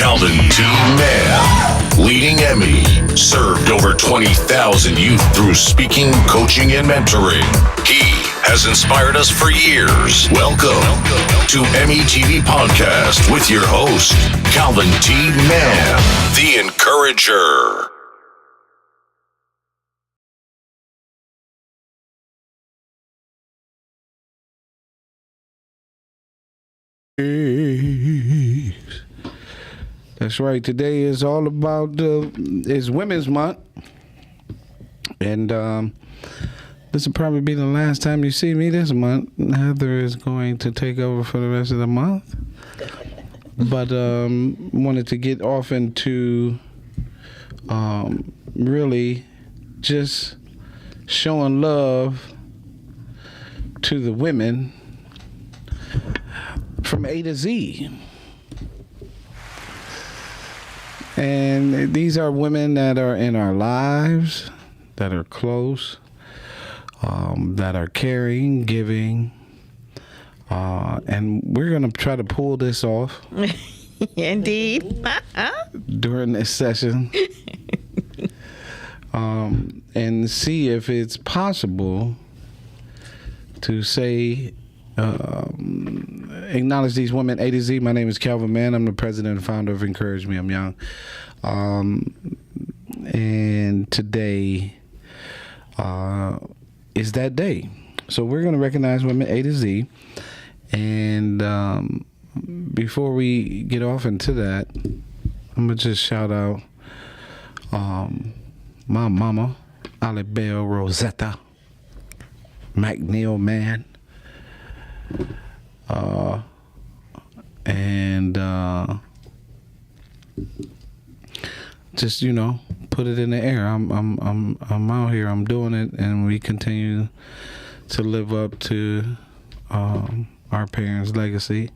Calvin T. Mann, leading EMIY, served over 20,000 youth through speaking, coaching, and mentoring. He has inspired us for years. Welcome to EMIY TV Podcast with your host, Calvin T. Mann, the Encourager. That's right. Today is all about it's Women's Month, and this will probably be the last time you see me this month. Heather is going to take over for the rest of the month, but wanted to get off into really just showing love to the women from A to Z. And these are women that are in our lives, that are close, that are caring, giving, and we're going to try to pull this off. Indeed. During this session. And see if it's possible to say, acknowledge these women A to Z. My name is Calvin Mann. I'm the president and founder of Encourage Me. I'm young. And today is that day. So we're going to recognize women A to Z. And before we get off into that, I'm going to just shout out my mama, Alibel Rosetta McNeil Mann. And just put it in the air. I'm out here. I'm doing it, and we continue to live up to our parents' legacy.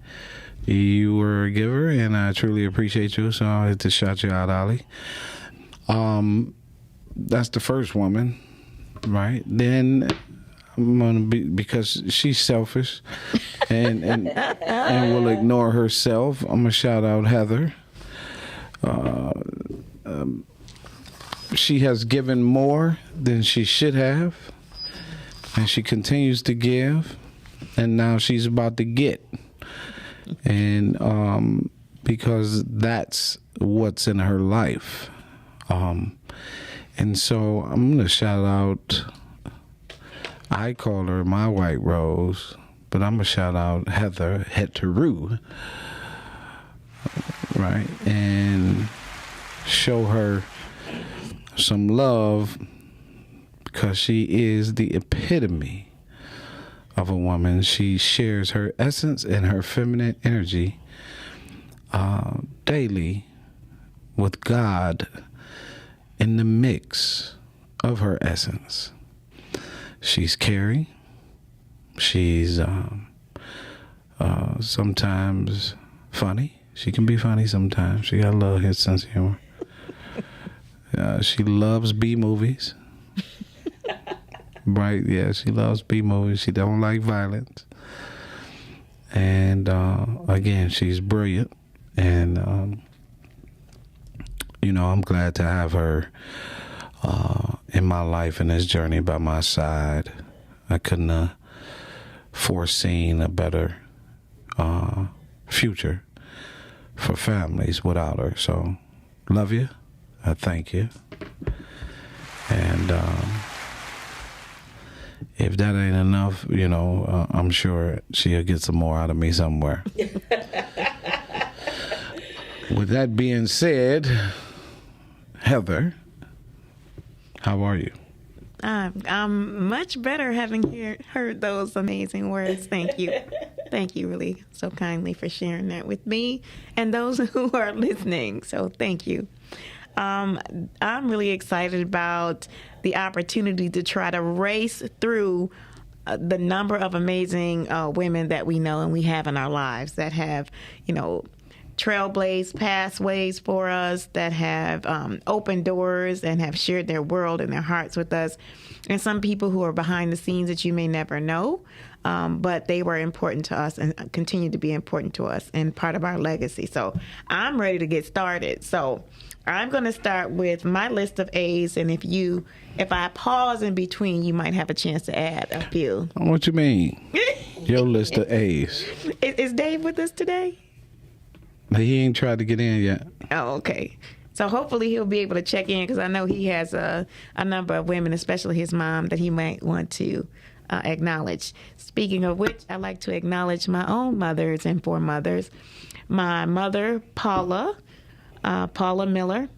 You were a giver, and I truly appreciate you. So I had to shout you out, Ali. That's the first woman, right? Then I'm gonna be, because she's selfish and will ignore herself, I'm gonna shout out Heather. She has given more than she should have, and she continues to give, and now she's about to get, and because that's what's in her life, and so I'm gonna shout out. I call her my white rose, but I'm going to shout out Heather Heteru, right? And show her some love, because she is the epitome of a woman. She shares her essence and her feminine energy daily with God in the mix of her essence. She's caring. She's sometimes funny. She can be funny sometimes. She got a little sense of humor. She loves B movies. Right? Yeah, she loves B movies. She don't like violence. And again, she's brilliant. And I'm glad to have her in my life, in this journey by my side. I couldn't have foreseen a better future for families without her. So, love you. I thank you. And if that ain't enough, I'm sure she'll get some more out of me somewhere. With that being said, Heather, how are you? I'm much better having heard those amazing words. Thank you. Thank you really so kindly for sharing that with me and those who are listening. So thank you. I'm really excited about the opportunity to try to race through the number of amazing women that we know and we have in our lives that have, trailblazed pathways for us, that have opened doors and have shared their world and their hearts with us. and some people who are behind the scenes that you may never know. But they were important to us and continue to be important to us and part of our legacy. So I'm ready to get started. So I'm going to start with my list of A's. And if I pause in between, you might have a chance to add a few. What you mean? Your list of A's. Is Dave with us today? He ain't tried to get in yet. Oh, okay. So hopefully he'll be able to check in, because I know he has a number of women, especially his mom, that he might want to acknowledge. Speaking of which, I'd like to acknowledge my own mothers and foremothers. My mother, Paula Miller,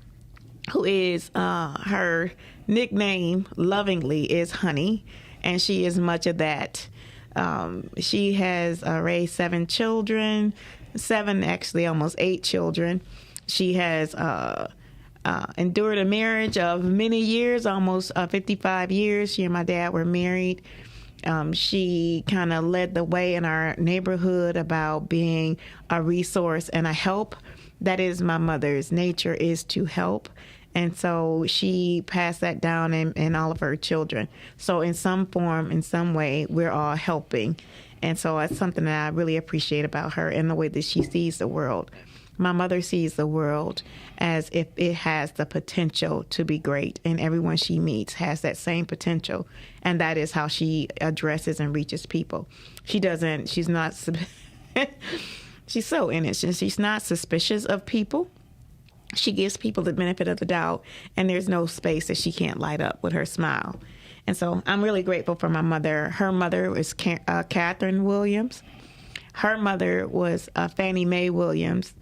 who is her nickname lovingly is Honey, and she is much of that. She has raised 7 children, 7 actually, almost 8 children. She has endured a marriage of many years, almost 55 years. She and my dad were married. She kind of led the way in our neighborhood about being a resource and a help. That is my mother's nature, is to help. And so she passed that down in all of her children. So in some form, in some way, we're all helping. And so it's something that I really appreciate about her and the way that she sees the world. My mother sees the world as if it has the potential to be great, and everyone she meets has that same potential, and that is how she addresses and reaches people. She's not, she's so innocent. She's not suspicious of people. She gives people the benefit of the doubt, and there's no space that she can't light up with her smile. And so I'm really grateful for my mother. Her mother was Catherine Williams. Her mother was Fannie Mae Williams.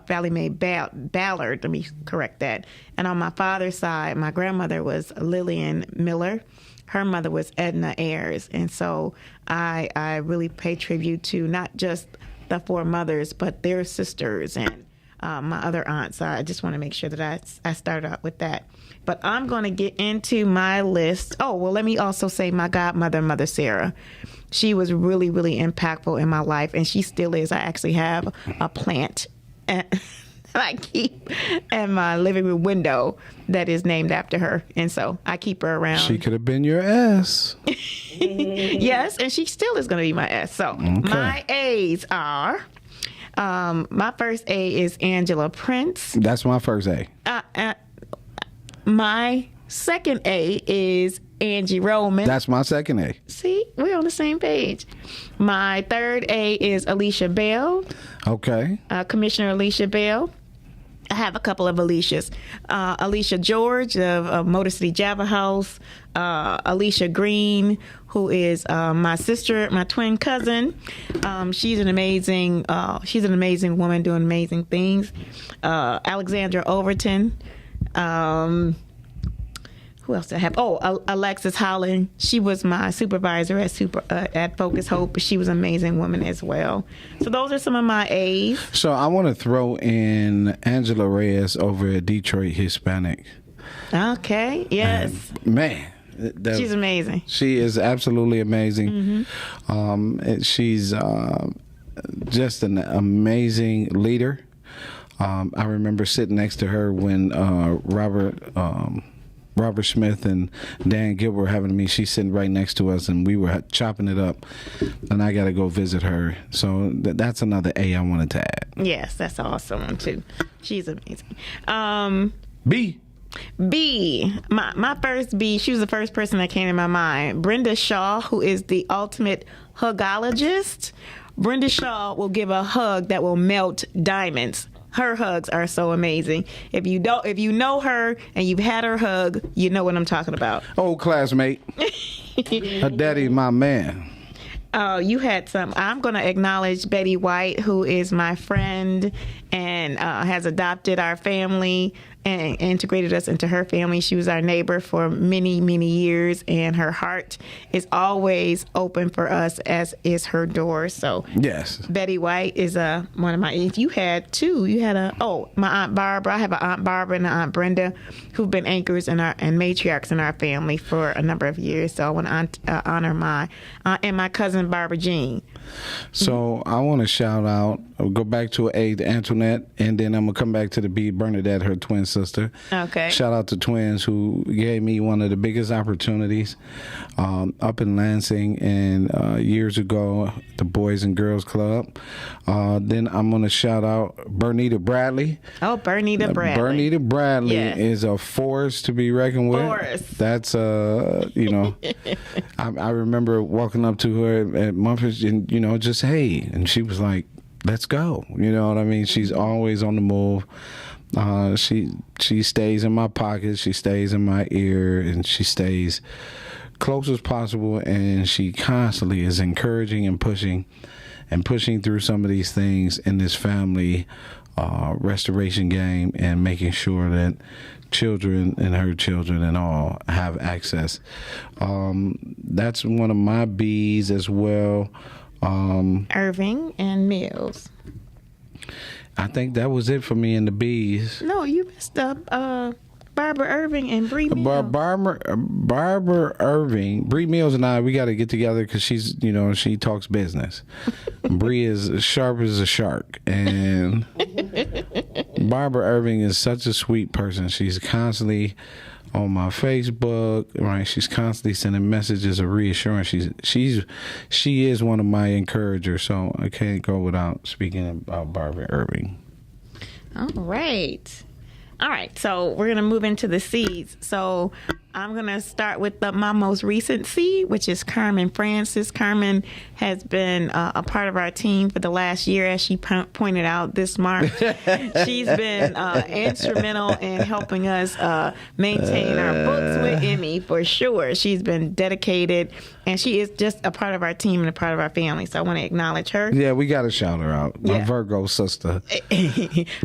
Fannie Mae Ballard, let me correct that. And on my father's side, my grandmother was Lillian Miller. Her mother was Edna Ayers. And so I really pay tribute to not just the 4 mothers, but their sisters and my other aunts. I just want to make sure that I start out with that. But I'm going to get into my list. Oh, well, let me also say my godmother, Mother Sarah. She was really, really impactful in my life, and she still is. I actually have a plant that I keep in my living room window that is named after her. And so I keep her around. She could have been your S. Yes, and she still is going to be my S. So my A's are, my first A is Angela Prince. That's my first A. My second A is Angie Roman. That's my second A. See, we're on the same page. My third A is Alicia Bell. Okay. Commissioner Alicia Bell. I have a couple of Alicias. Alicia George of Motor City Java House. Alicia Green, who is my sister, my twin cousin. She's an amazing woman doing amazing things. Alexandra Overton. Who else do I have? Oh, Alexis Holland. She was my supervisor at Focus Hope. She was an amazing woman as well. So those are some of my A's. So I want to throw in Angela Reyes over at Detroit Hispanic. Okay. Yes. Man. She's amazing. She is absolutely amazing. Mm-hmm. She's just an amazing leader. I remember sitting next to her when Robert Smith and Dan Gilbert were having me. She's sitting right next to us, and we were chopping it up. And I got to go visit her. So that's another A I wanted to add. Yes, that's awesome too. She's amazing. B. My first B. She was the first person that came to my mind. Brenda Shaw, who is the ultimate hugologist. Brenda Shaw will give a hug that will melt diamonds. Her hugs are so amazing. If you know her and you've had her hug, you know what I'm talking about. Old classmate. Her daddy, my man. You had some. I'm going to acknowledge Betty White, who is my friend and has adopted our family and integrated us into her family. She was our neighbor for many, many years, and her heart is always open for us, as is her door. So yes, Betty White is one of my. If you had two, you had my Aunt Barbara. I have an Aunt Barbara and an Aunt Brenda, who've been anchors and matriarchs in our family for a number of years. So I want to honor my aunt and my cousin Barbara Jean. So I want to shout out. I'll go back to A, the Antoinette, and then I'm gonna come back to the B, Bernadette, her twin sister. sister. Okay. Shout out to Twins, who gave me one of the biggest opportunities up in Lansing, and years ago, the Boys and Girls Club. Then I'm going to shout out Bernita Bradley. Oh, Bernita Bradley. Bernita Bradley Yes. is a force to be reckoned with. Force. That's I remember walking up to her at Mumford and just hey, and she was like, "Let's go." You know what I mean? She's always on the move. She stays in my pocket. She stays in my ear, and she stays close as possible. And she constantly is encouraging and pushing through some of these things in this family restoration game, and making sure that children and her children and all have access. That's one of my B's as well. Irving and Mills. I think that was it for me in the B's. No, you messed up. Barbara Irving and Bree Mills. Barbara Irving, Bree Mills and I, we got to get together because she's, she talks business. Bree is as sharp as a shark, and Barbara Irving is such a sweet person. She's constantly on my Facebook, right? She's constantly sending messages of reassurance. She is one of my encouragers, so I can't go without speaking about Barbara Irving. All right, so we're going to move into the C's. So I'm going to start with my most recent C, which is Carmen Francis. Carmen has been a part of our team for the last year, as she pointed out this March. She's been instrumental in helping us maintain our books with Emmy, for sure. She's been dedicated, and she is just a part of our team and a part of our family. So I want to acknowledge her. Yeah, we got to shout her out. My Yeah. Virgo sister.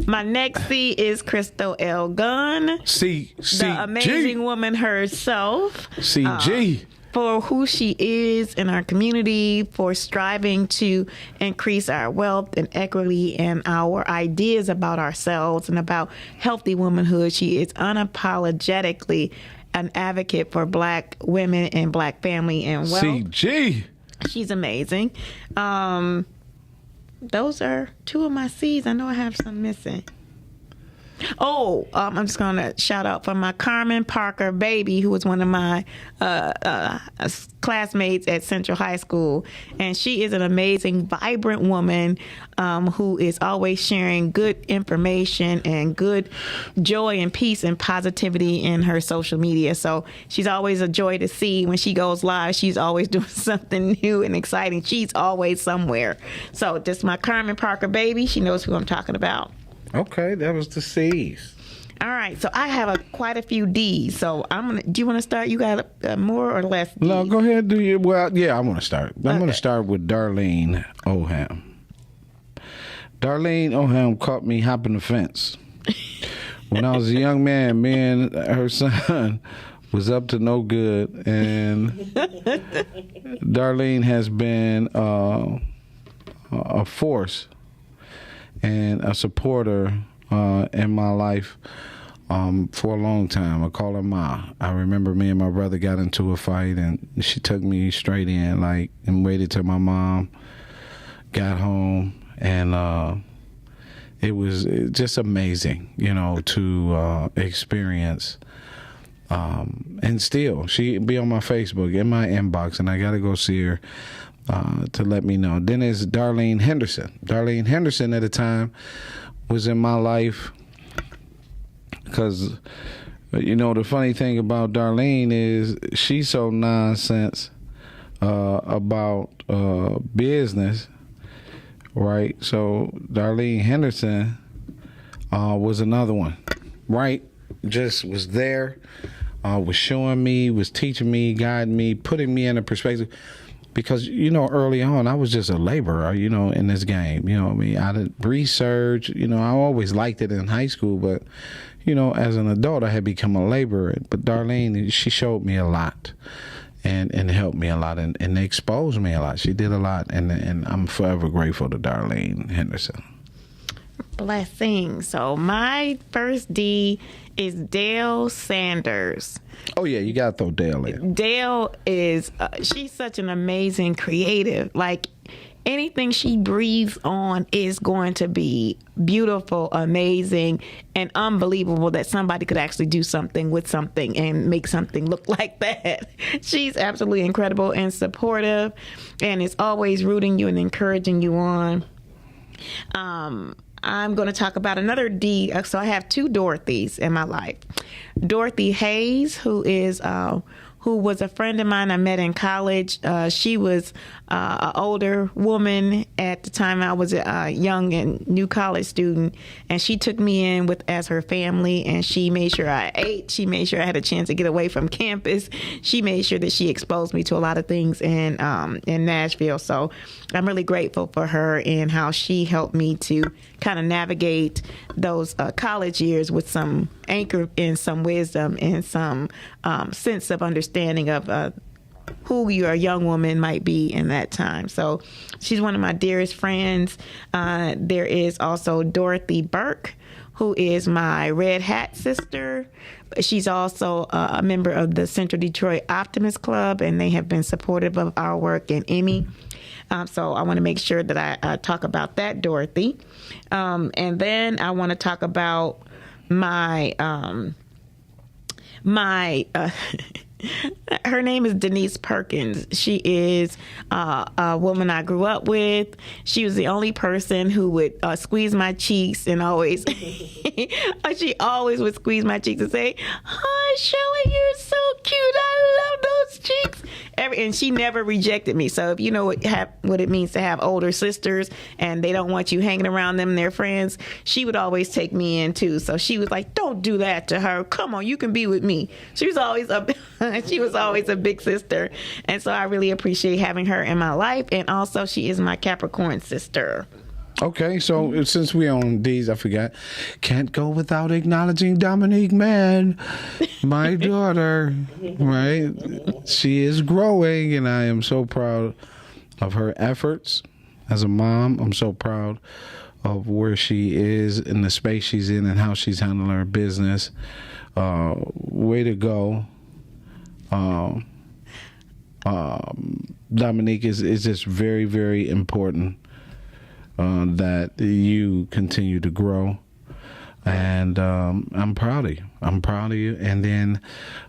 My next C is Crystal L. Gunn. The Amazing woman herself. CG. For who she is in our community, for striving to increase our wealth and equity and our ideas about ourselves and about healthy womanhood. She is unapologetically an advocate for Black women and Black family and wealth. CG. She's amazing. Those are two of my C's. I know I have some missing. I'm just going to shout out for my Carmen Parker baby, who was one of my classmates at Central High School. And she is an amazing, vibrant woman who is always sharing good information and good joy and peace and positivity in her social media. So she's always a joy to see. When she goes live, she's always doing something new and exciting. She's always somewhere. So just my Carmen Parker baby. She knows who I'm talking about. Okay, that was the C's. All right, so I have quite a few D's. So do you want to start? You got more or less D's? No, go ahead. Well, yeah, I want to start. I'm going to start with Darlene Oham. Darlene Oham caught me hopping the fence. When I was a young man, me and her son was up to no good, and Darlene has been a force and a supporter in my life for a long time. I call her Ma. I remember me and my brother got into a fight, and she took me straight in, and waited till my mom got home, and it was just amazing, to experience. And still, she'd be on my Facebook, in my inbox, and I got to go see her to let me know. Then there's Darlene Henderson. Darlene Henderson at the time was in my life because, the funny thing about Darlene is she's so nonsense about business, right? So Darlene Henderson was another one, right? Just was there, was showing me, was teaching me, guiding me, putting me in a perspective. Because, early on, I was just a laborer, in this game. I did research. I always liked it in high school. But, as an adult, I had become a laborer. But Darlene, she showed me a lot and helped me a lot and exposed me a lot. She did a lot. And I'm forever grateful to Darlene Henderson. Blessings. So my first D is Dale Sanders. Oh, yeah, you got to throw Dale in. Dale is, she's such an amazing creative. anything she breathes on is going to be beautiful, amazing, and unbelievable that somebody could actually do something with something and make something look like that. She's absolutely incredible and supportive, and is always rooting you and encouraging you on. I'm going to talk about another D. So I have two Dorothys in my life. Dorothy Hayes, who was a friend of mine I met in college. She was an older woman at the time. I was a young and new college student, and she took me in as her family, and she made sure I ate. She made sure I had a chance to get away from campus. She made sure that she exposed me to a lot of things in Nashville. So I'm really grateful for her and how she helped me to kind of navigate those college years with some anchor and some wisdom and some sense of understanding of who your young woman might be in that time. So she's one of my dearest friends. There is also Dorothy Burke, who is my Red Hat sister. She's also a member of the Central Detroit Optimist Club, and they have been supportive of our work in EMIY. So I want to make sure that I talk about that Dorothy. And then I want to talk about my her name is Denise Perkins. She is a woman I grew up with. She was the only person who would squeeze my cheeks and always, she always would squeeze my cheeks and say, "Hi, Shelley, you're so cute. I love those cheeks." And she never rejected me. So if you know what it means to have older sisters and they don't want you hanging around them and their friends, she would always take me in too. So she was like, "Don't do that to her. Come on, you can be with me." She was always a big sister. And so I really appreciate having her in my life. And also she is my Capricorn sister. Okay, so since we on these, I forgot. Can't go without acknowledging Dominique Mann, my daughter, right? She is growing, and I am so proud of her efforts as a mom. I'm so proud of where she is in the space she's in and how she's handling her business. Way to go. Dominique is just very, very important that you continue to grow, and I'm proud of you. I'm proud of you. And then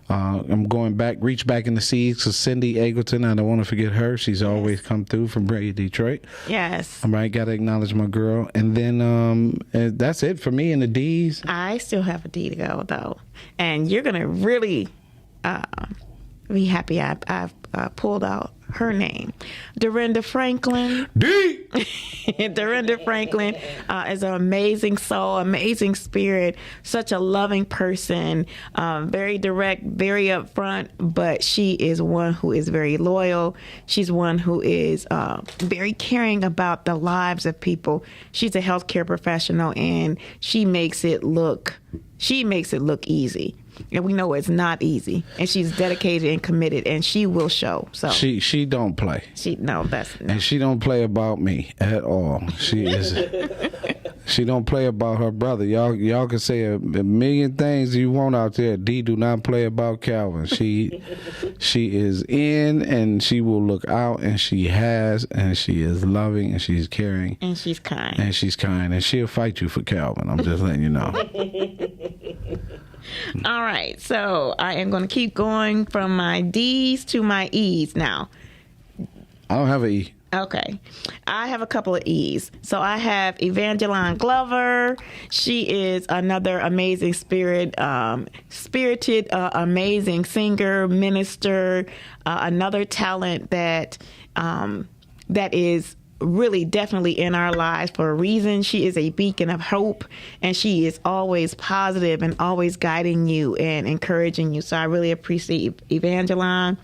I'm going back, reach back in the seeds to Cindy Eggleton. I don't want to forget her. She's always come through from Brady, Detroit. Yes. All right, got to acknowledge my girl. And then that's it for me in the D's. I still have a D to go, though. And you're going to really be happy I've pulled out her name. Dorinda Franklin. D! Dorinda Franklin is an amazing soul, amazing spirit, such a loving person, very direct, very upfront, but she is one who is very loyal. She's one who is very caring about the lives of people. She's a healthcare professional, and she makes it look easy. And we know it's not easy. And she's dedicated and committed, and she will show. So she don't play. And she don't play about me at all. She is. She don't play about her brother. Y'all can say a million things you want out there. D do not play about Calvin. She is in, and she will look out, and she has, and she is loving, and she's caring, and she's kind, and she'll fight you for Calvin. I'm just letting you know. All right, so I am going to keep going from my D's to my E's now. I don't have an E. Okay. I have a couple of E's. So I have Evangeline Glover. She is another amazing spirited, amazing singer, minister, another talent that is really definitely in our lives for a reason. She is a beacon of hope, and she is always positive and always guiding you and encouraging you. So I really appreciate Evangeline.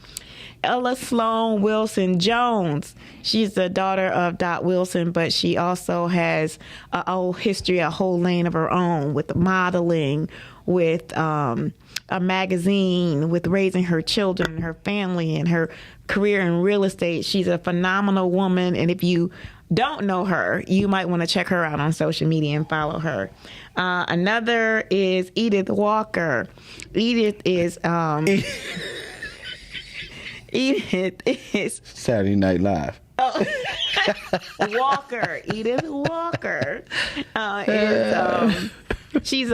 Ella Sloan Wilson Jones. She's the daughter of Dot Wilson, but she also has a whole history, a whole lane of her own with modeling, with a magazine, with raising her children, her family, and her career in real estate. She's a phenomenal woman, and if you don't know her, you might want to check her out on social media and follow her. Another is Edith Walker. Edith is Saturday Night Live. Walker, Edith Walker, is she's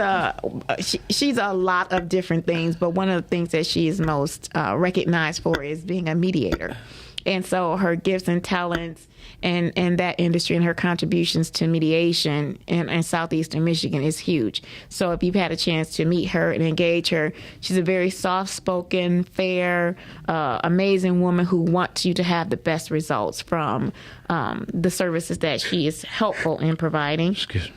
a lot of different things, but one of the things that she is most recognized for is being a mediator. And so her gifts and talents and that industry and her contributions to mediation in southeastern Michigan is huge. So if you've had a chance to meet her and engage her, she's a very soft-spoken, fair, amazing woman who wants you to have the best results from the services that she is helpful in providing. Excuse me.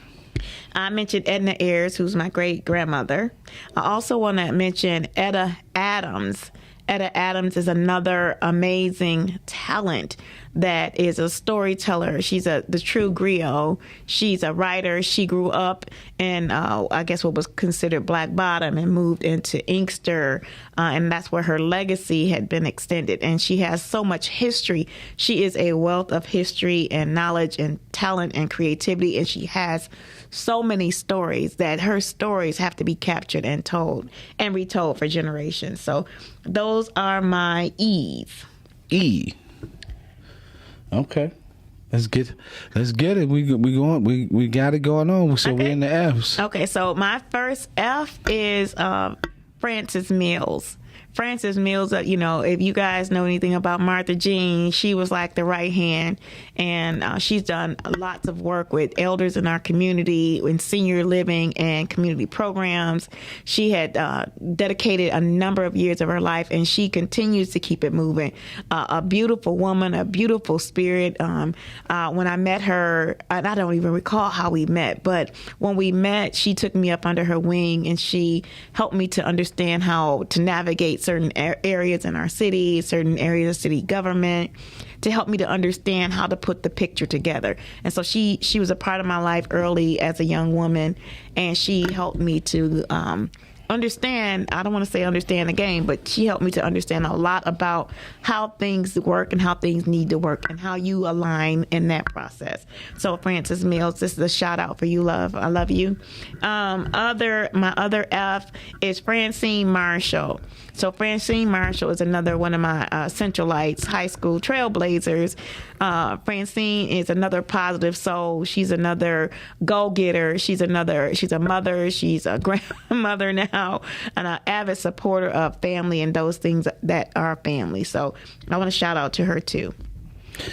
I mentioned Edna Ayers, who's my great-grandmother. I also want to mention Etta Adams. Etta Adams is another amazing talent that is a storyteller. She's the true griot. She's a writer. She grew up in, I guess, what was considered Black Bottom and moved into Inkster, and that's where her legacy had been extended. And she has so much history. She is a wealth of history and knowledge and talent and creativity, and she has so many stories that her stories have to be captured and told and retold for generations. So those are my E's. E. Okay. Let's get it. We got it going on. So Okay. we're in the F's. Okay, so my first F is Frances Mills. Frances Mills, if you guys know anything about Martha Jean, she was like the right hand, and she's done lots of work with elders in our community in senior living and community programs. She had dedicated a number of years of her life, and she continues to keep it moving. A beautiful woman, a beautiful spirit. When I met her, and I don't even recall how we met, but when we met, she took me up under her wing, and she helped me to understand how to navigate certain areas in our city, certain areas of city government, to help me to understand how to put the picture together. And so she was a part of my life early as a young woman, and she helped me to understand, I don't want to say understand the game, but she helped me to understand a lot about how things work and how things need to work and how you align in that process. So Frances Mills, this is a shout out for you, love. I love you. My other F is Francine Marshall. So Francine Marshall is another one of my Centralites high school trailblazers. Francine is another positive soul. She's another go-getter. She's a mother. She's a grandmother now, and an avid supporter of family and those things that are family. So I want to shout out to her too.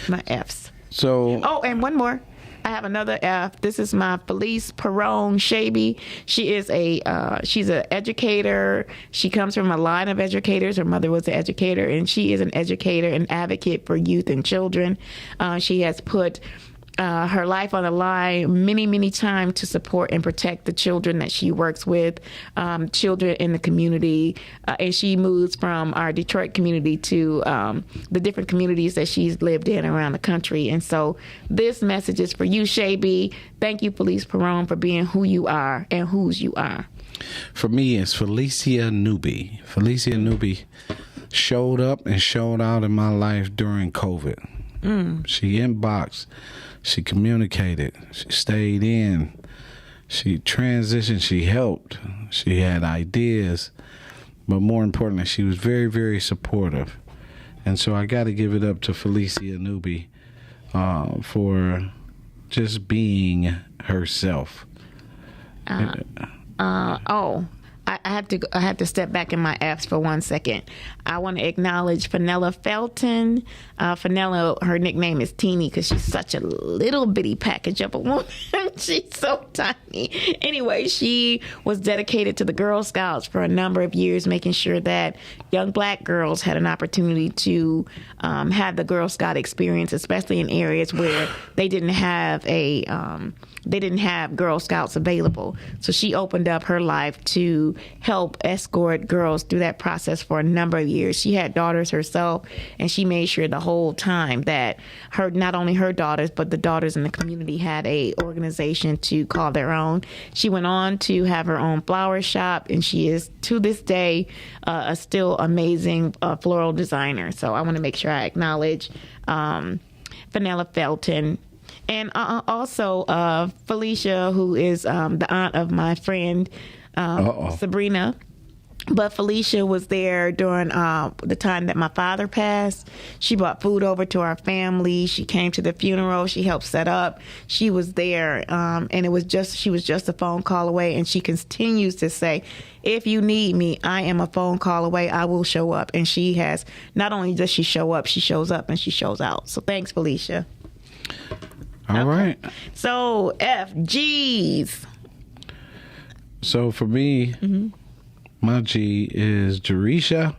My F's. So. Oh, and one more. I have another F. This is my Felice Perone Shaby. She is she's an educator. She comes from a line of educators. Her mother was an educator, and she is an educator and advocate for youth and children. She has put her life on the line many, many times to support and protect the children that she works with, children in the community. And she moves from our Detroit community to the different communities that she's lived in around the country. And so this message is for you, Shaby. Thank you, Felice Perone, for being who you are and whose you are. For me, it's Felicia Newby. Felicia Newby showed up and showed out in my life during COVID. She inboxed. She communicated. She stayed in. She transitioned. She helped. She had ideas. But more importantly, she was very, very supportive. And so I got to give it up to Felicia Newby for just being herself. I have to step back in my apps for 1 second. I want to acknowledge Fenella Felton. Fenella, her nickname is Teeny because she's such a little bitty package of a woman. She's so tiny. Anyway, she was dedicated to the Girl Scouts for a number of years, making sure that young black girls had an opportunity to have the Girl Scout experience, especially in areas where they didn't have Girl Scouts available. So she opened up her life to help escort girls through that process for a number of years. She had daughters herself, and she made sure the whole time that not only her daughters, but the daughters in the community had a organization to call their own. She went on to have her own flower shop, and she is, to this day, a still amazing floral designer. So I want to make sure I acknowledge Fenella Felton. And also Felicia, who is the aunt of my friend Sabrina. But Felicia was there during the time that my father passed. She brought food over to our family. She came to the funeral. She helped set up. She was there, and she was just a phone call away. And she continues to say, if you need me, I am a phone call away. I will show up. And she has, not only does she show up, she shows up and she shows out. So thanks, Felicia. All right. So FGs. So for me, my G is Jerisha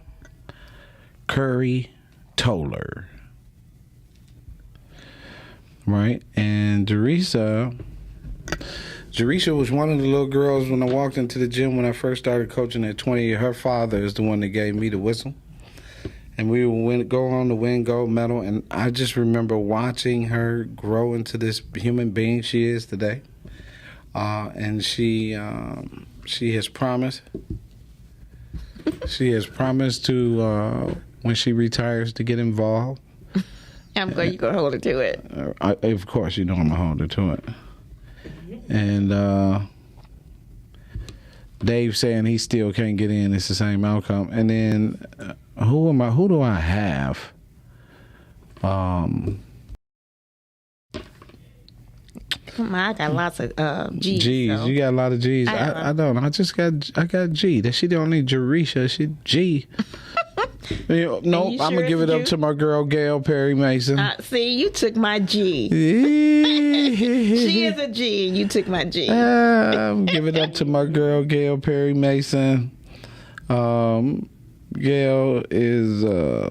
Curry Toller. Right? And Jerisha was one of the little girls when I walked into the gym when I first started coaching at 20. Her father is the one that gave me the whistle. And we would go on to win gold medal. And I just remember watching her grow into this human being she is today. And she has promised. She has promised to, when she retires, to get involved. I'm glad you're going to hold her to it. Of course, you know I'm going to hold her to it. And Dave saying he still can't get in, it's the same outcome. And then who do I have? I got lots of G's. G's, so. You got a lot of G's. I don't. I got G. That she the only Jerisha. She G. Nope. I'm gonna give it up to my girl Gail Perry Mason. See, you took my G. She is a G, and you took my G. I'm giving it up to my girl Gail Perry Mason. Gail is a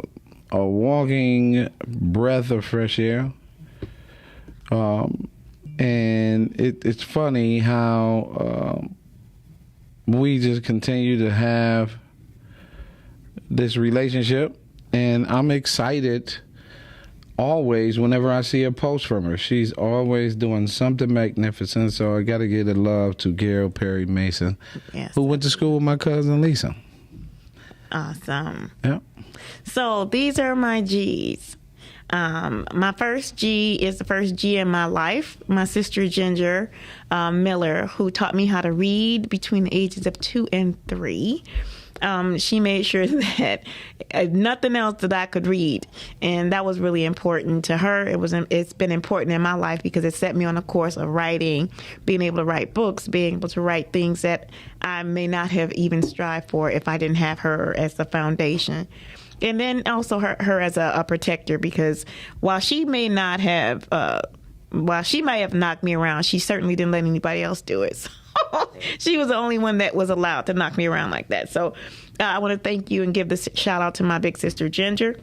walking breath of fresh air. And it's funny how we just continue to have this relationship, and I'm excited always whenever I see a post from her. She's always doing something magnificent, so I got to give a love to Gail Perry Mason, yes, who went to school with my cousin Lisa. Awesome. Yep. So these are my G's. My first G is the first G in my life. My sister Ginger Miller, who taught me how to read between the ages of 2 and 3. She made sure that nothing else that I could read, and that was really important to her. It's been important in my life because it set me on a course of writing, being able to write books, being able to write things that I may not have even strived for if I didn't have her as the foundation. And then also her as a protector, because while she may have knocked me around, she certainly didn't let anybody else do it. So she was the only one that was allowed to knock me around like that. So I want to thank you and give this shout out to my big sister Ginger.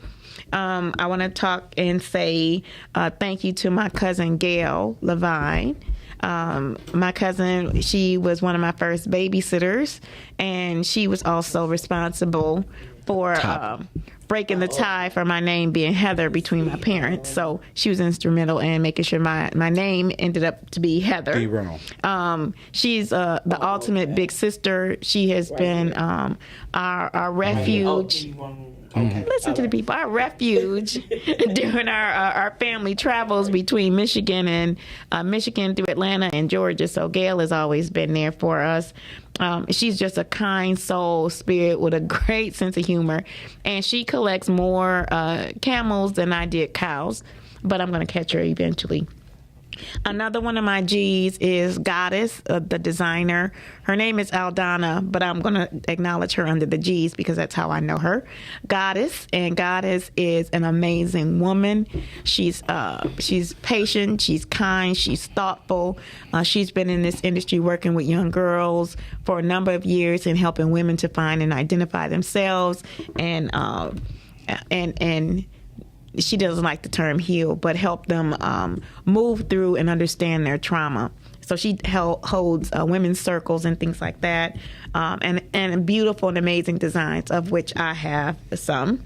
I want to talk and say thank you to my cousin Gail Levine. My cousin, she was one of my first babysitters, and she was also responsible for breaking the tie for my name being Heather between my parents. So she was instrumental in making sure my name ended up to be Heather. Be wrong. She's the ultimate big sister. She has been our refuge. Listen to the people. Our refuge during our family travels between Michigan and Michigan through Atlanta and Georgia. So Gail has always been there for us. She's just a kind soul spirit with a great sense of humor, and she collects more camels than I did cows, but I'm going to catch her eventually. Another one of my G's is Goddess, the designer. Her name is Aldana, but I'm going to acknowledge her under the G's because that's how I know her. Goddess, and Goddess is an amazing woman. She's patient, she's kind, she's thoughtful. She's been in this industry working with young girls for a number of years and helping women to find and identify themselves, and she doesn't like the term heal, but help them move through and understand their trauma. So she holds women's circles and things like that, and beautiful and amazing designs, of which I have some.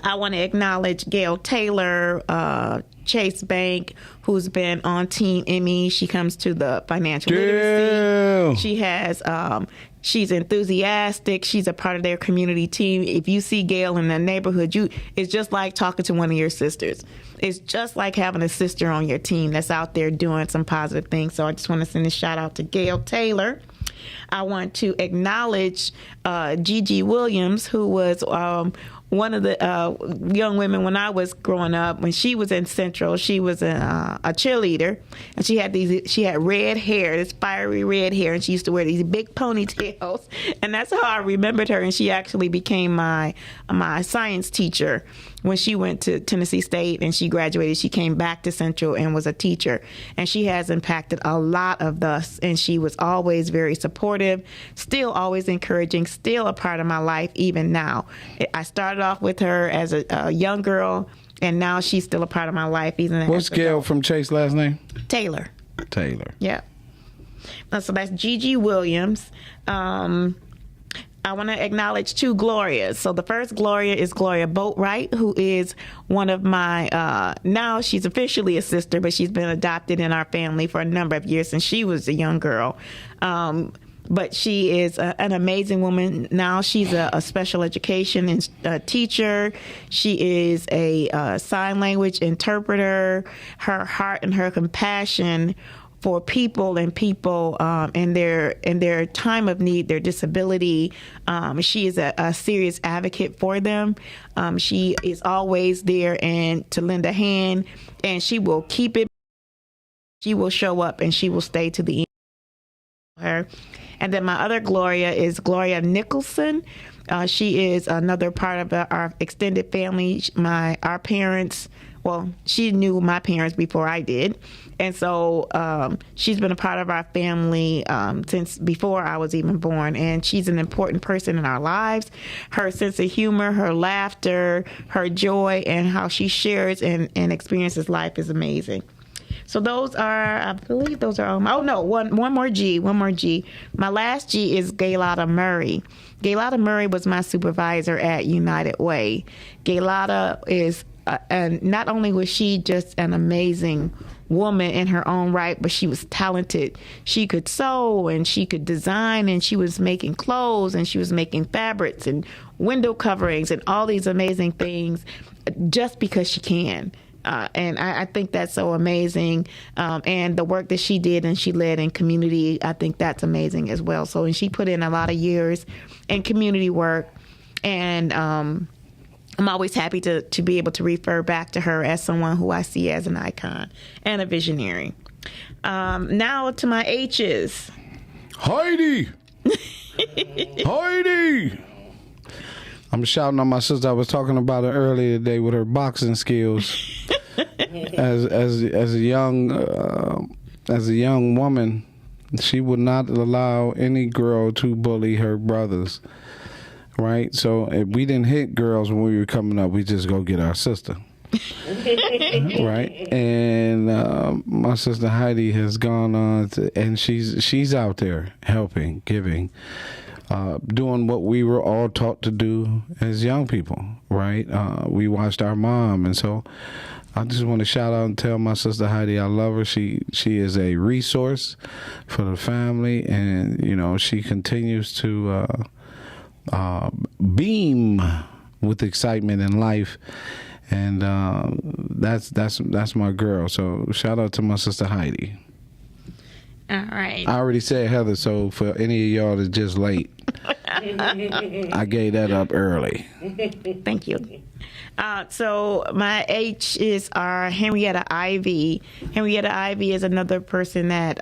I want to acknowledge Gail Taylor, Chase Bank, who's been on Team Emmy. She comes to the financial literacy. She has She's enthusiastic. She's a part of their community team. If you see Gail in the neighborhood, it's just like talking to one of your sisters. It's just like having a sister on your team that's out there doing some positive things. So I just want to send a shout out to Gail Taylor. I want to acknowledge Gigi Williams, who was one of the young women when I was growing up. When she was in Central, she was a cheerleader, and she had red hair, this fiery red hair, and she used to wear these big ponytails, and that's how I remembered her. And she actually became my science teacher when she went to Tennessee State and she graduated. She came back to Central and was a teacher, and she has impacted a lot of us, and she was always very supportive, still always encouraging, still a part of my life even now. I started off with her as a young girl, and now she's still a part of my life. What's Gail from Chase last name? Taylor. Yeah. So that's Gigi Williams. I want to acknowledge two Glorias. So the first Gloria is Gloria Boatwright, who is one of my, now she's officially a sister, but she's been adopted in our family for a number of years since she was a young girl. But she is an amazing woman. Now she's a special education teacher. She is a sign language interpreter. Her heart and her compassion for people in their time of need, their disability. She is a serious advocate for them. She is always there and to lend a hand, and she will keep it. She will show up and she will stay to the end. Her. And then my other Gloria is Gloria Nicholson. She is another part of our extended family. Our parents, well, she knew my parents before I did. And so she's been a part of our family since before I was even born. And she's an important person in our lives. Her sense of humor, her laughter, her joy, and how she shares and experiences life is amazing. So those are, I believe those are all. One more G. My last G is Gaylada Murray. Gaylada Murray was my supervisor at United Way. Gaylada is, and not only was she just an amazing woman in her own right, but she was talented. She could sew and she could design, and she was making clothes and she was making fabrics and window coverings and all these amazing things just because she can. And I think that's so amazing. And the work that she did and she led in community, I think that's amazing as well. So, and she put in a lot of years in community work. And I'm always happy to be able to refer back to her as someone who I see as an icon and a visionary. Now to my H's. Heidi! Heidi! I'm shouting on my sister. I was talking about her earlier today with her boxing skills. As a young woman, she would not allow any girl to bully her brothers. Right? So if we didn't hit girls when we were coming up, we just go get our sister. Right? And my sister Heidi has gone on and she's out there helping, giving. Doing what we were all taught to do as young people, right? We watched our mom, and so I just want to shout out and tell my sister Heidi I love her. She is a resource for the family, and she continues to beam with excitement in life, and that's my girl. So shout out to my sister Heidi. All right. I already said Heather, so for any of y'all that's just late, I gave that up early. Thank you. So my H is our Henrietta Ivy. Henrietta Ivy is another person that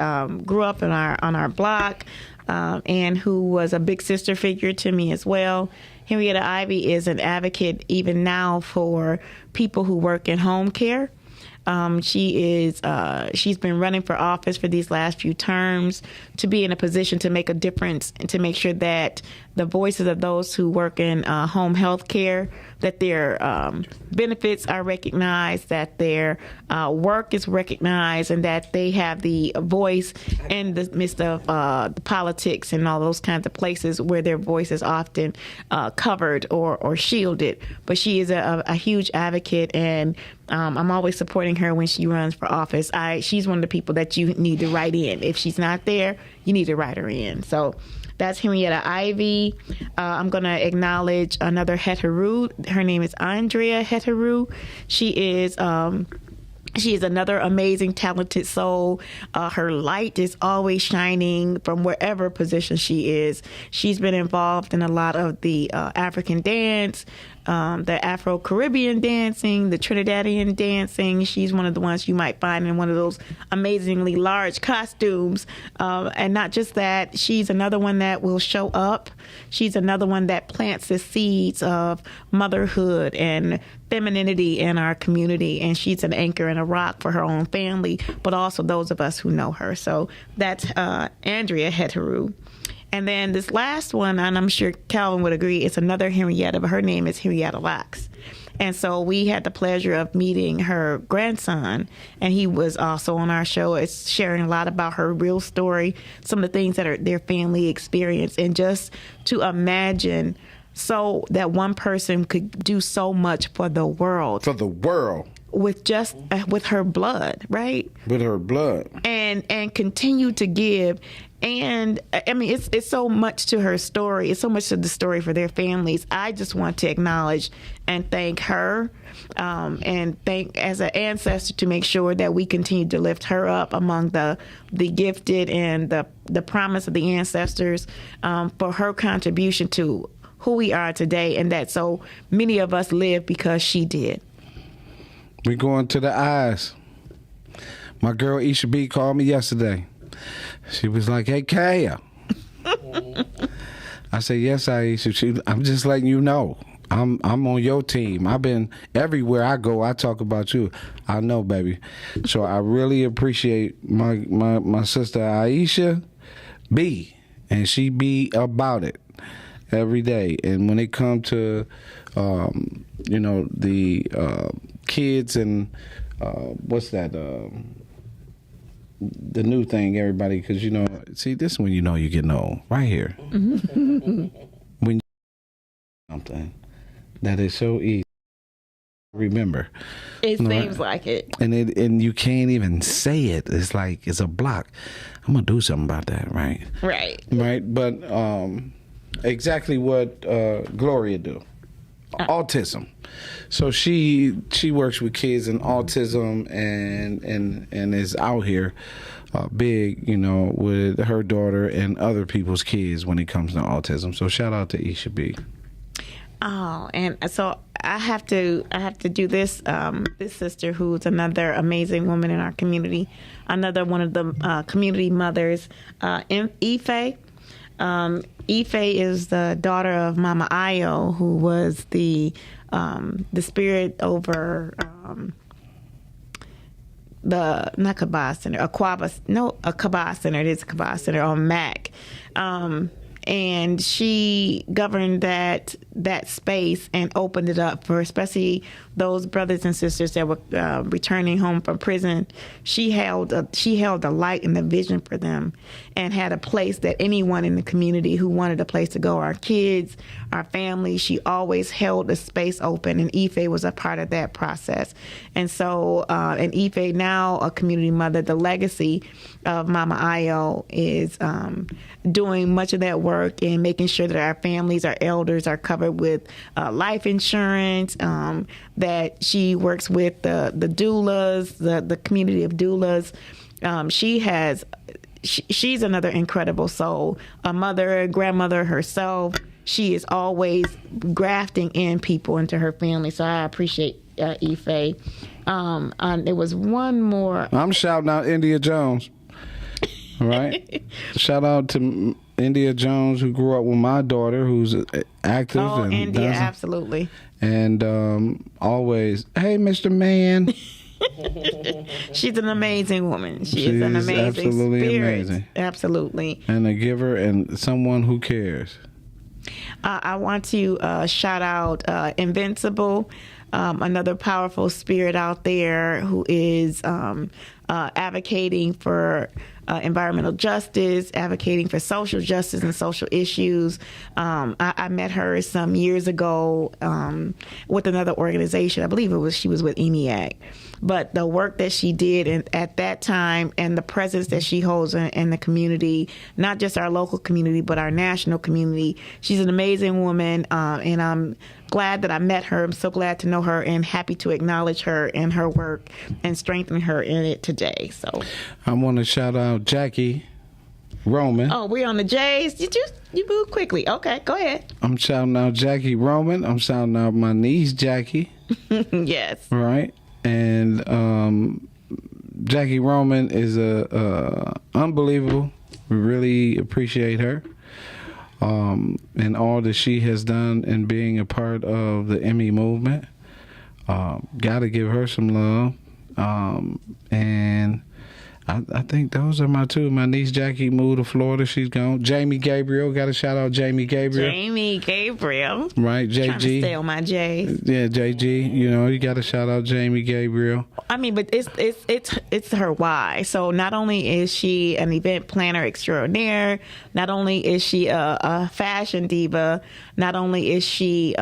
grew up on our block and who was a big sister figure to me as well. Henrietta Ivy is an advocate even now for people who work in home care. She's been running for office for these last few terms to be in a position to make a difference and to make sure that the voices of those who work in home health care, that their benefits are recognized, that their work is recognized, and that they have the voice in the midst of the politics and all those kinds of places where their voice is often covered or shielded. But she is a huge advocate, and I'm always supporting her when she runs for office. She's one of the people that you need to write in. If she's not there, you need to write her in. So That's Henrietta Ivy. I'm going to acknowledge another Heteru. Her name is Andrea Heteru. She is another amazing, talented soul. Her light is always shining from wherever position she is. She's been involved in a lot of the African dance, the Afro-Caribbean dancing, the Trinidadian dancing. She's one of the ones you might find in one of those amazingly large costumes. And not just that, she's another one that will show up. She's another one that plants the seeds of motherhood and femininity in our community. And she's an anchor and a rock for her own family, but also those of us who know her. So that's Andrea Heteru. And then this last one, and I'm sure Calvin would agree, it's another Henrietta, but her name is Henrietta Locks. And so we had the pleasure of meeting her grandson, and he was also on our show. It's sharing a lot about her real story, some of the things that their family experienced, and just to imagine so that one person could do so much for the world. For the world. With her blood, right? With her blood. And continue to give. And I mean, it's so much to her story. It's so much to the story for their families. I just want to acknowledge and thank her, and thank as an ancestor to make sure that we continue to lift her up among the gifted and the promise of the ancestors, for her contribution to who we are today, and that so many of us live because she did. We're going to the eyes. My girl Isha B called me yesterday. She was like, "Hey, Kaya." I said, "Yes, Aisha." I'm just letting you know. I'm on your team. I've been everywhere I go. I talk about you. I know, baby. So I really appreciate my sister Aisha B, and she be about it every day. And when it comes to the kids and what's that? The new thing, everybody, because see, this is when you're getting old, right here. When you something that is so easy to remember. It seems like it. And you can't even say it. It's like it's a block. I'm gonna do something about that, right? Right. But exactly what Gloria do. Autism. So she works with kids in autism and is out here big, with her daughter and other people's kids when it comes to autism. So shout out to Isha B. Oh, and so I have to do this. This sister, who's another amazing woman in our community, another one of the community mothers, Ife. Ife is the daughter of Mama Ayo, who was the spirit over the not Kabah Center, a Kabah Center. It is a Kabah Center on Mac. And she governed that space and opened it up for especially those brothers and sisters that were returning home from prison. She held a light and a vision for them, and had a place that anyone in the community who wanted a place to go, our kids, our family, she always held a space open, and Ife was a part of that process. And so, and Ife, now a community mother, the legacy of Mama Ayo is doing much of that work and making sure that our families, our elders are covered with life insurance, that she works with the doulas, the community of doulas. She's another incredible soul, a mother, a grandmother herself. She is always grafting in people into her family. So I appreciate Ife. There was one more. I'm shouting out India Jones. All right. Shout out to India Jones, who grew up with my daughter, who's active. Oh, and India, absolutely. And always, hey, Mr. Man. She's an amazing woman. She's an amazing absolutely spirit. Amazing. Absolutely. And a giver and someone who cares. I want to shout out Invincible, another powerful spirit out there who is advocating for environmental justice, advocating for social justice and social issues. I met her some years ago with another organization. I believe she was with EMIY. but the work that she did at that time and the presence that she holds in the community, not just our local community, but our national community. She's an amazing woman, and I'm glad that I met her. I'm so glad to know her and happy to acknowledge her and her work and strengthen her in it today. So I want to shout out Jackie Roman. Oh, we're on the J's. Did you move quickly? Okay, go ahead. I'm shouting out Jackie Roman. I'm shouting out my niece Jackie. Yes. Right. And Jackie Roman is unbelievable. We really appreciate her. And all that she has done in being a part of the Emmy movement. Got to give her some love. And I think those are my two. My niece Jackie moved to Florida. She's gone. Jamie Gabriel. Got to shout out Jamie Gabriel. Jamie Gabriel. Right, JG. Trying to stay on my J's. Yeah, JG. You know, you got to shout out Jamie Gabriel. I mean, but it's her why. So not only is she an event planner extraordinaire, not only is she a fashion diva, not only is she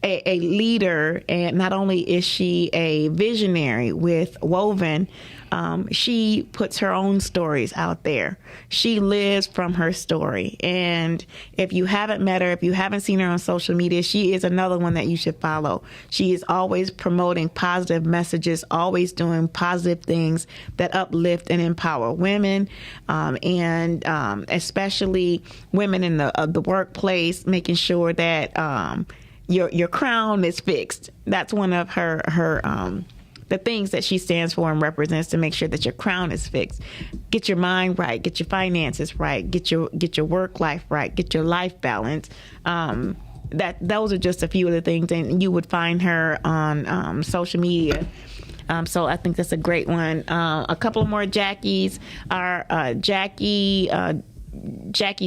a leader, and not only is she a visionary with Woven, she puts her own stories out there. She lives from her story. And if you haven't met her, if you haven't seen her on social media, she is another one that you should follow. She is always promoting positive messages, always doing positive things that uplift and empower women, and especially women in the workplace, making sure that your crown is fixed. That's one of her the things that she stands for and represents, to make sure that your crown is fixed. Get your mind right, get your finances right, get your work life right, get your life balance. Those are just a few of the things, and you would find her on social media. So I think that's a great one. A couple of more Jackies are Jackie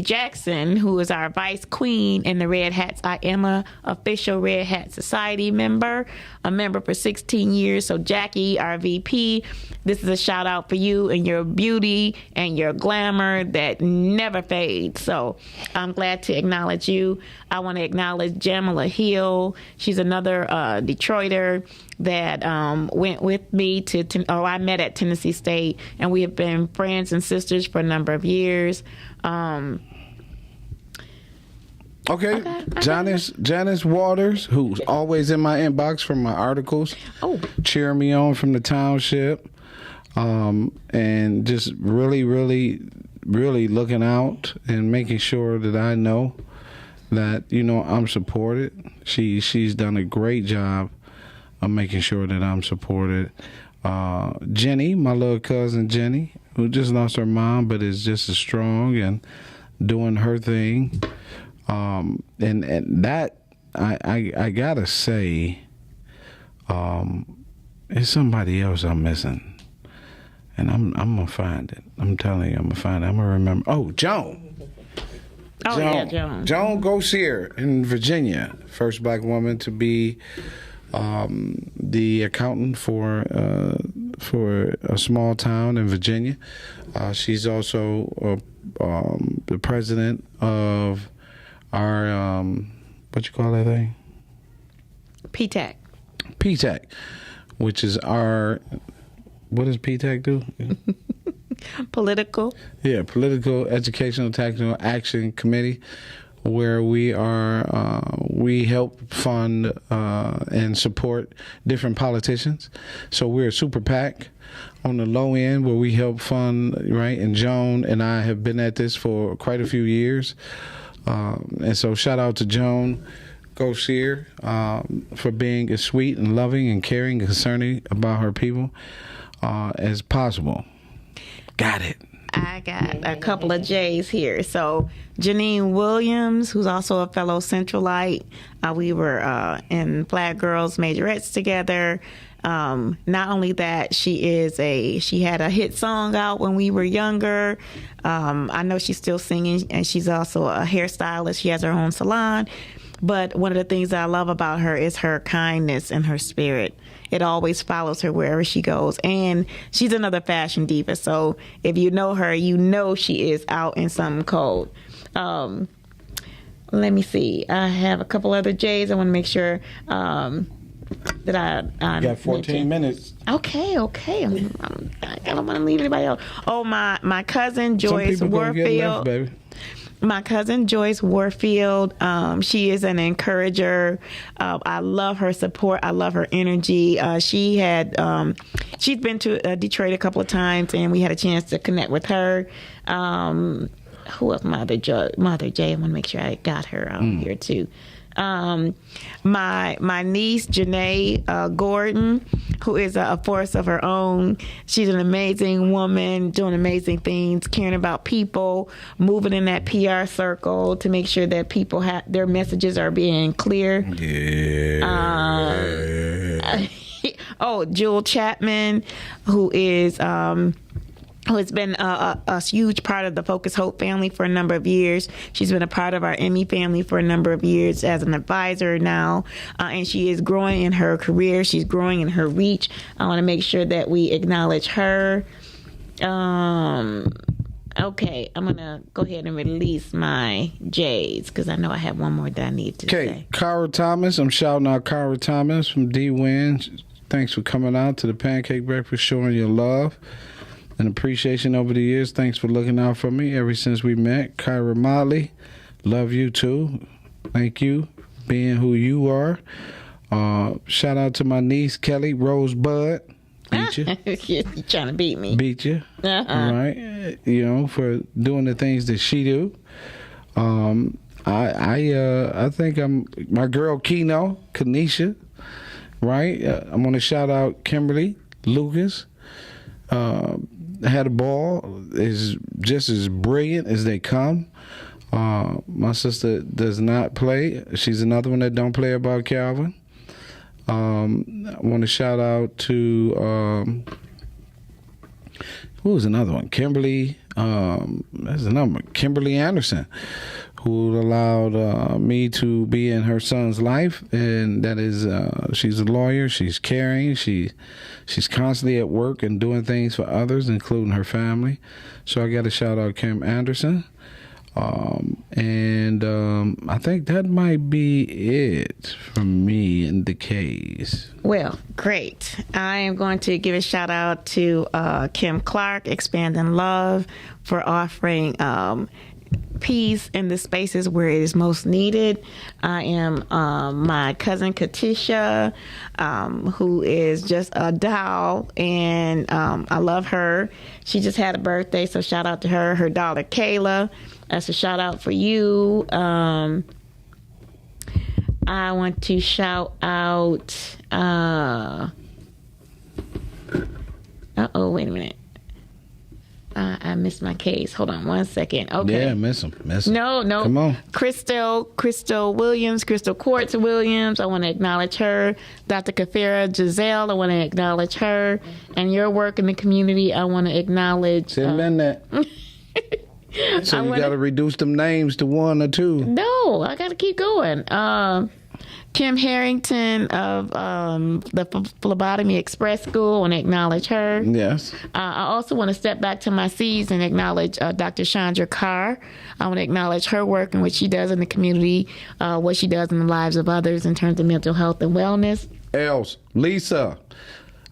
Jackson, who is our vice queen in the Red Hats. I am a official Red Hat Society member, a member for 16 years. So Jackie, our VP, this is a shout out for you and your beauty and your glamour that never fades. So I'm glad to acknowledge you. I want to acknowledge Jamila Hill. She's another Detroiter that went with me I met at Tennessee State, and we have been friends and sisters for a number of years. Okay. Janice Waters, who's always in my inbox for my articles, cheering me on from the township, and just really, really, really looking out and making sure that I know that, I'm supported. She's done a great job of making sure that I'm supported. Jenny, my little cousin Jenny, who just lost her mom, but is just as strong and doing her thing. And that I gotta say, it's somebody else I'm missing, and I'm gonna find it. I'm telling you, I'm gonna find it. I'm gonna remember. Oh, Joan. Joan. Joan Gosier in Virginia, first black woman to be the accountant for a small town in Virginia. She's also the president of our what you call that thing? PTAC. PTAC, which is our, what does PTAC do? Political Educational Tactical Action Committee, where we help fund and support different politicians. So we're a super PAC on the low end, where we help fund, right? And Joan and I have been at this for quite a few years. And so shout out to Joan Gosier for being as sweet and loving and caring and concerning about her people as possible. Got it. I got a couple of J's here. So Janine Williams, who's also a fellow Centralite. We were in Flag Girls Majorettes together. Not only that, she had a hit song out when we were younger. I know she's still singing, and she's also a hairstylist. She has her own salon. But one of the things that I love about her is her kindness and her spirit. It always follows her wherever she goes. And she's another fashion diva. So if you know her, you know she is out in something cold. Let me see. I have a couple other J's. I want to make sure. that I You got 14 minutes. Okay. I don't want to leave anybody else. Oh, my cousin Joyce Some people gonna get left, Warfield. baby. My cousin Joyce Warfield, she is an encourager. I love her support. I love her energy. She's been to Detroit a couple of times, and we had a chance to connect with her. Who else? Mother J. I want to make sure I got her here too. My niece Janae Gordon, who is a force of her own. She's an amazing woman, doing amazing things, caring about people, moving in that PR circle to make sure that people their messages are being clear. Yeah. Jewel Chapman, who has been a huge part of the Focus Hope family for a number of years. She's been a part of our Emmy family for a number of years as an advisor now, and she is growing in her career. She's growing in her reach. I want to make sure that we acknowledge her. Okay, I'm going to go ahead and release my J's because I know I have one more that I need to say. Okay, Cara Thomas. I'm shouting out Cara Thomas from D-Win. Thanks for coming out to the Pancake Breakfast, showing your love and appreciation over the years. Thanks for looking out for me ever since we met. Kyra Motley, love you too. Thank you being who you are. Shout out to my niece Kelly Rosebud. Beat you. You're trying to beat me. Beat you. All right. You know, for doing the things that she do. I think I'm my girl Kanisha. Right. I'm gonna shout out Kimberly Lucas. Had a ball, is just as brilliant as they come. My sister does not play. She's another one that don't play about Calvin. I want to shout out to who was another one? Kimberly. That's another one. Kimberly Anderson, who allowed me to be in her son's life, and that is she's a lawyer. She's caring. She's constantly at work and doing things for others, including her family. So I got to shout out Kim Anderson. And I think that might be it from me in the case. Well, great. I am going to give a shout out to Kim Clark, Expanding Love, for offering peace in the spaces where it is most needed. I am my cousin Katisha, who is just a doll, and I love her. She just had a birthday, so shout out to her. Her daughter Kayla, that's a shout out for you. I want to shout out wait a minute. I missed my case. Hold on one second. Okay. Yeah, miss him. No. Come on. Crystal Williams, Crystal Quartz Williams. I want to acknowledge her. Dr. Kafira Giselle, I want to acknowledge her. And your work in the community, I want to acknowledge. that. So you got to reduce them names to one or two. No, I got to keep going. Kim Harrington of the Phlebotomy Express School, I want to acknowledge her. Yes. I also want to step back to my C's and acknowledge Dr. Chandra Carr. I want to acknowledge her work and what she does in the community, what she does in the lives of others in terms of mental health and wellness. Lisa.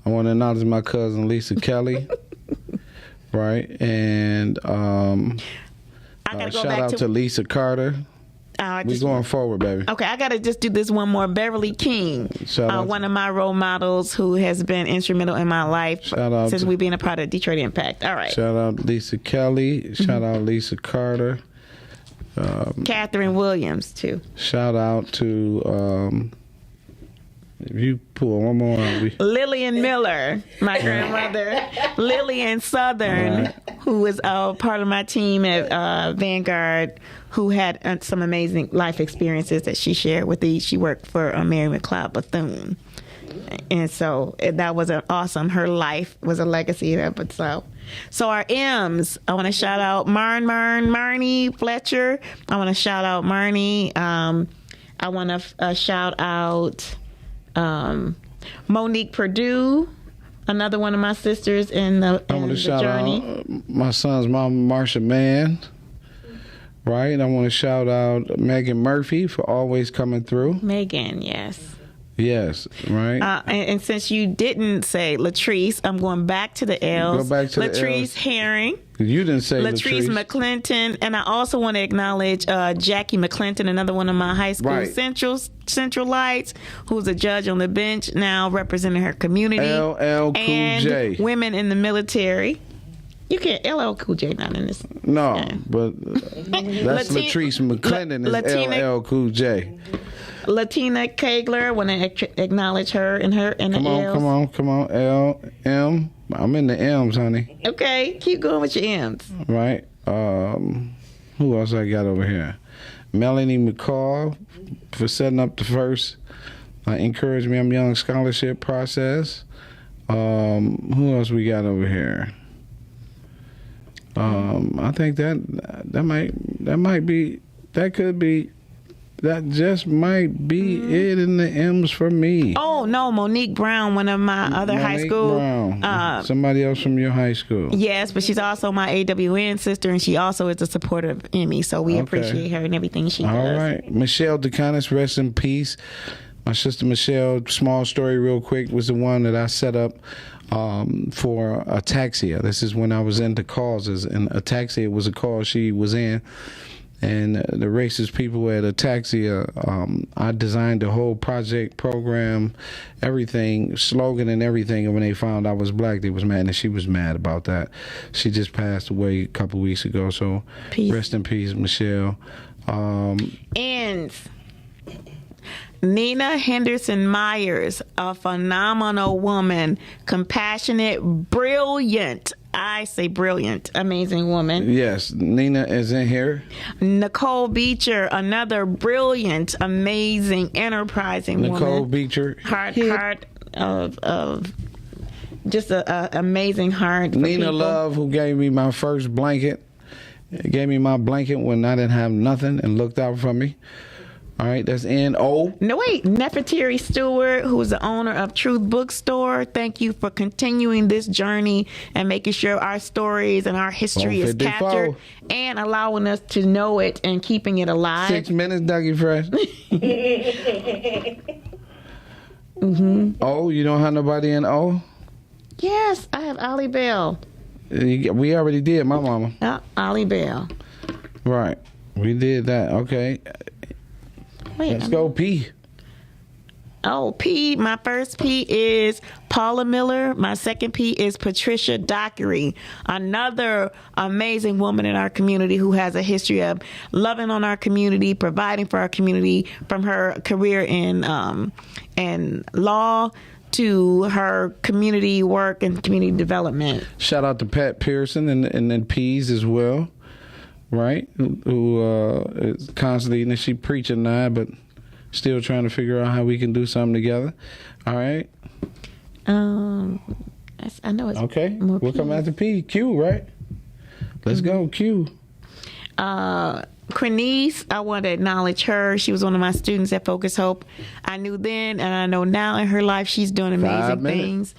I want to acknowledge my cousin Lisa Kelly. Right. And shout out to Lisa Carter. We're going forward, baby. Okay, I got to just do this one more. Beverly King, one of my role models who has been instrumental in my life since we've been a part of Detroit Impact. All right. Shout out Lisa Kelly. Shout out Lisa Carter. Catherine Williams, too. Shout out to... if you pull one more out, Lillian Miller, my grandmother. Lillian Southern, who is part of my team at Vanguard, who had some amazing life experiences that she shared with she worked for Mary McLeod Bethune. And so that was awesome. Her life was a legacy of itself. So our M's, I want to shout out Marnie Fletcher. I want to shout out Marnie. I want to shout out Monique Purdue, another one of my sisters in the journey. Out my son's mom, Marsha Mann. Right. I want to shout out Megan Murphy for always coming through. Megan, yes. Yes, right. And since you didn't say Latrice, I'm going back to the L's. Go back to the Latrice L's. Herring. You didn't say Latrice McClinton, and I also want to acknowledge Jackie McClinton, another one of my high school Centralites, who's a judge on the bench now representing her community. LL Cool J. And women in the military. You can't LL Cool J not in this. No, game. But that's Latrice McClinton is LL Cool J. Latina Kegler, want to acknowledge her and the L's. Come on, L M. I'm in the M's, honey. Okay, keep going with your M's. Right. Who else I got over here? Melanie McCall for setting up the first Encourage Me I'm Young scholarship process. Who else we got over here? I think that just might be it in the M's for me. Oh no, Monique Brown, one of my other high school. Brown. Somebody else from your high school. Yes, but she's also my AWN sister, and she also is a supporter of Emmy. So we appreciate her and everything she does. All right, Michelle DeConis, rest in peace. My sister Michelle, small story real quick, was the one that I set up for ataxia. This is when I was into causes, and ataxia was a cause she was in. And the racist people at Ataxia, I designed the whole project, program, everything, slogan and everything. And when they found I was black, they was mad, and she was mad about that. She just passed away a couple weeks ago, so rest in peace, Michelle. And Nina Henderson Myers, a phenomenal woman, compassionate, brilliant. I say brilliant, amazing woman. Yes, Nina is in here. Nicole Beecher, another brilliant, amazing, enterprising woman. Nicole Beecher. Heart of just an amazing heart for Nina people. Love, who gave me my first blanket. Gave me my blanket when I didn't have nothing and looked out for me. All right, that's N.O. No, wait. Nefertiti Stewart, who's the owner of Truth Bookstore. Thank you for continuing this journey and making sure our stories and our history is captured and allowing us to know it and keeping it alive. 6 minutes, Dougie Fresh. Oh, you don't have nobody in O? Yes, I have Ollie Bell. We already did, my mama. Ollie Bell. Right. We did that. Okay. Wait, let's go P. Oh, P. My first P is Paula Miller. My second P is Patricia Dockery, another amazing woman in our community who has a history of loving on our community, providing for our community, from her career in law to her community work and community development. Shout out to Pat Pearson and then P's as well. Right, who is constantly, and she preaching now, but still trying to figure out how we can do something together. All right. I know it's okay. We'll come after P. Q, right? Let's go Q. Crenice, I want to acknowledge her. She was one of my students at Focus Hope. I knew then, and I know now in her life she's doing amazing things.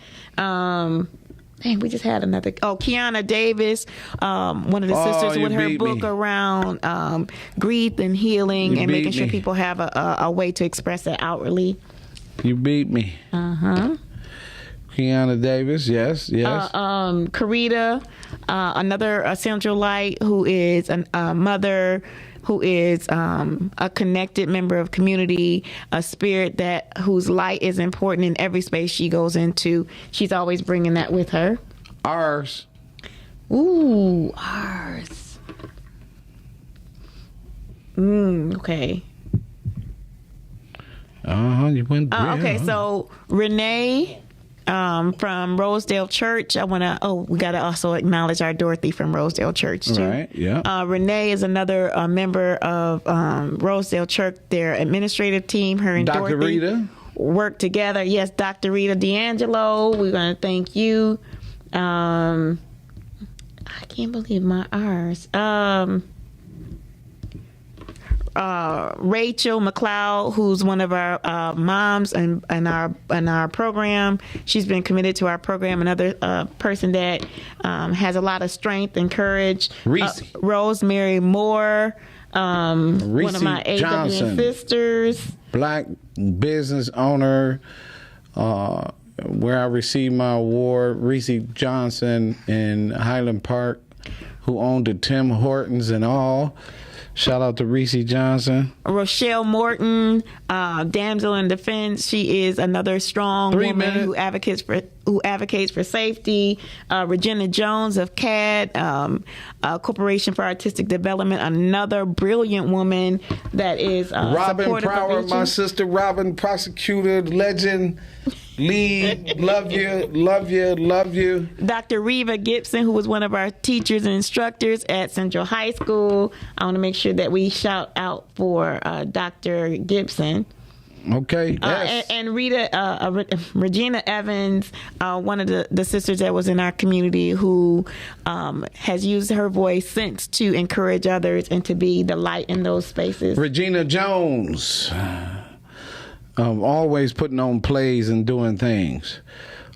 Dang, we just had another. Oh, Kiana Davis, one of the sisters with her book around grief and healing and making sure people have a way to express that outwardly. You beat me. Kiana Davis, yes. Karita, another Centralite who is a mother, who is a connected member of community, a spirit whose light is important in every space she goes into. She's always bringing that with her. Ours. Ooh, ours. Okay. You went. Okay, so Renee. From Rosedale Church. We got to also acknowledge our Dorothy from Rosedale Church, too. Right, yeah. Renee is another member of Rosedale Church, their administrative team. Her and Dr. Dorothy Rita work together. Yes, Dr. Rita D'Angelo, we're going to thank you. I can't believe my R's. Rachel McLeod, who's one of our moms and our program. She's been committed to our program. Another person that has a lot of strength and courage. Reese. Rosemary Moore, one of my AWN Johnson. sisters. Black business owner, where I received my award, Reese Johnson in Highland Park, who owned the Tim Hortons and all. Shout out to Reese Johnson. Rochelle Morton, damsel in defense. She is another strong 3 woman minutes. who advocates for safety. Regina Jones of CAD, Corporation for Artistic Development, another brilliant woman that is Robin supportive of Prower, my issues. sister Robin, prosecutor, legend, lead, love you, love you, love you. Dr. Reva Gibson, who was one of our teachers and instructors at Central High School. I want to make sure that we shout out for Dr. Gibson. Okay, yes. And Regina Evans, one of the sisters that was in our community who has used her voice since to encourage others and to be the light in those spaces. Regina Jones, always putting on plays and doing things.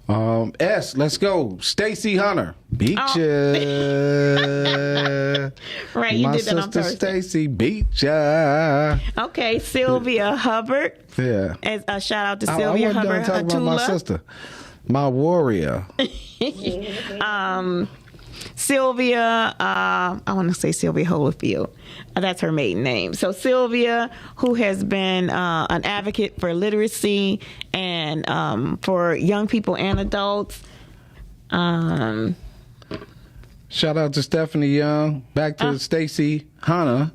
Let's go. Stacy Hunter, beat ya. Right, you My did that on sister Thursday. Stacy beat ya. Okay, Sylvia Hubbard. Yeah. As a shout out to I Sylvia wasn't Hubbard done talking about my Hatula. sister, my warrior. Sylvia, I want to say Sylvia Holyfield. That's her maiden name. So Sylvia, who has been an advocate for literacy and for young people and adults. Shout out to Stephanie Young. Back to Stacy Hunter.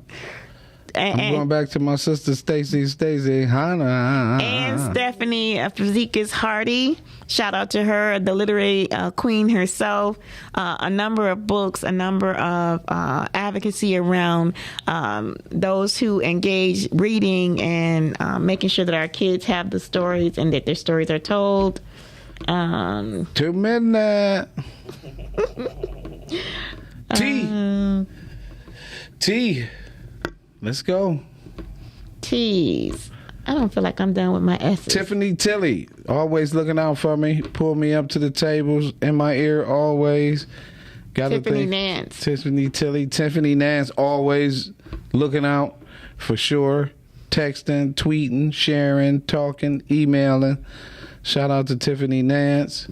I'm going back to my sister Stacy Hunter. And Stephanie Physiquez Hardy. Shout out to her, the literary queen herself. A number of books, a number of advocacy around those who engage reading and making sure that our kids have the stories and that their stories are told. To midnight. T. Let's go. Tease. I don't feel like I'm done with my S's. Tiffany Tilley, always looking out for me. Pull me up to the tables. In my ear, always. Tiffany Nance. Tiffany Tilley. Tiffany Nance, always looking out for sure. Texting, tweeting, sharing, talking, emailing. Shout out to Tiffany Nance.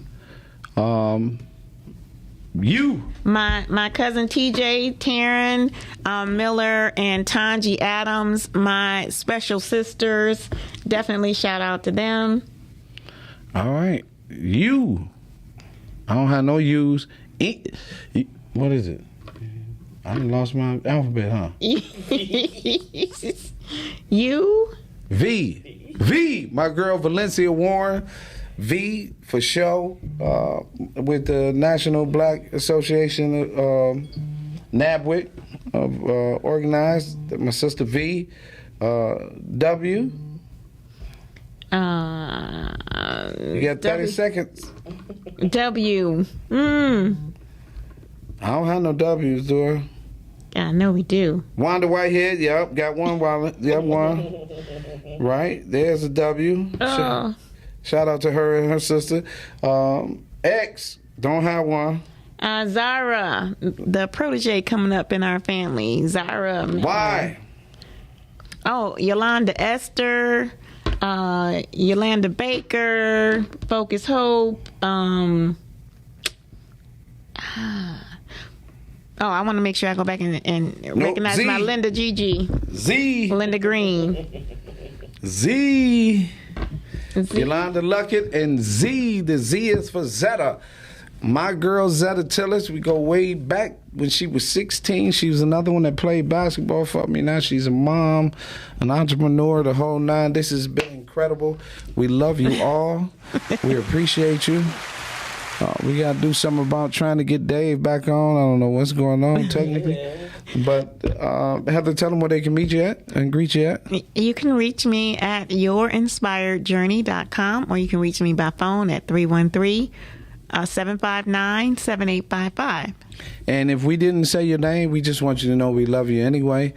You. My cousin TJ, Taryn Miller, and Tanji Adams, my special sisters. Definitely shout out to them. All right. You. I don't have no U's. What is it? I done lost my alphabet, huh? You. V. My girl Valencia Warren. V for show with the National Black Association NABWIC organized. My sister V. W. You got 30 seconds. W. I don't have no W's, do I? I know we do. Wanda Whitehead, yep, got one wallet. Yep, one. Right, there's a W. Shout out to her and her sister. X, don't have one. Zara, the protege coming up in our family. Zara. Why? Oh, Yolanda Esther, Yolanda Baker, Focus Hope. I want to make sure I go back and recognize Z. my Linda Gigi. Z. Linda Green. Z. Z. Yolanda Luckett and Z. The Z is for Zetta. My girl Zetta Tillis, we go way back when she was 16. She was another one that played basketball for me. Now she's a mom, an entrepreneur, the whole nine. This has been incredible. We love you all. We appreciate you. We got to do something about trying to get Dave back on. I don't know what's going on technically. But Heather, tell them where they can meet you at and greet you at. You can reach me at yourinspiredjourney.com, or you can reach me by phone at 313-759-7855. And if we didn't say your name, we just want you to know we love you anyway.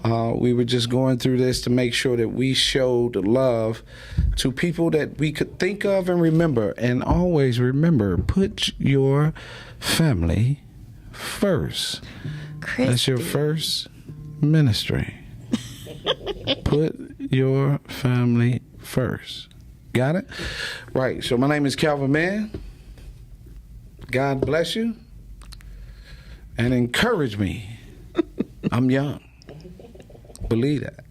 We were just going through this to make sure that we showed love to people that we could think of and remember. And always remember, put your family first. Christy. That's your first ministry. Put your family first. Got it? Right. So my name is Calvin Mann. God bless you. And encourage me. I'm young. Believe that.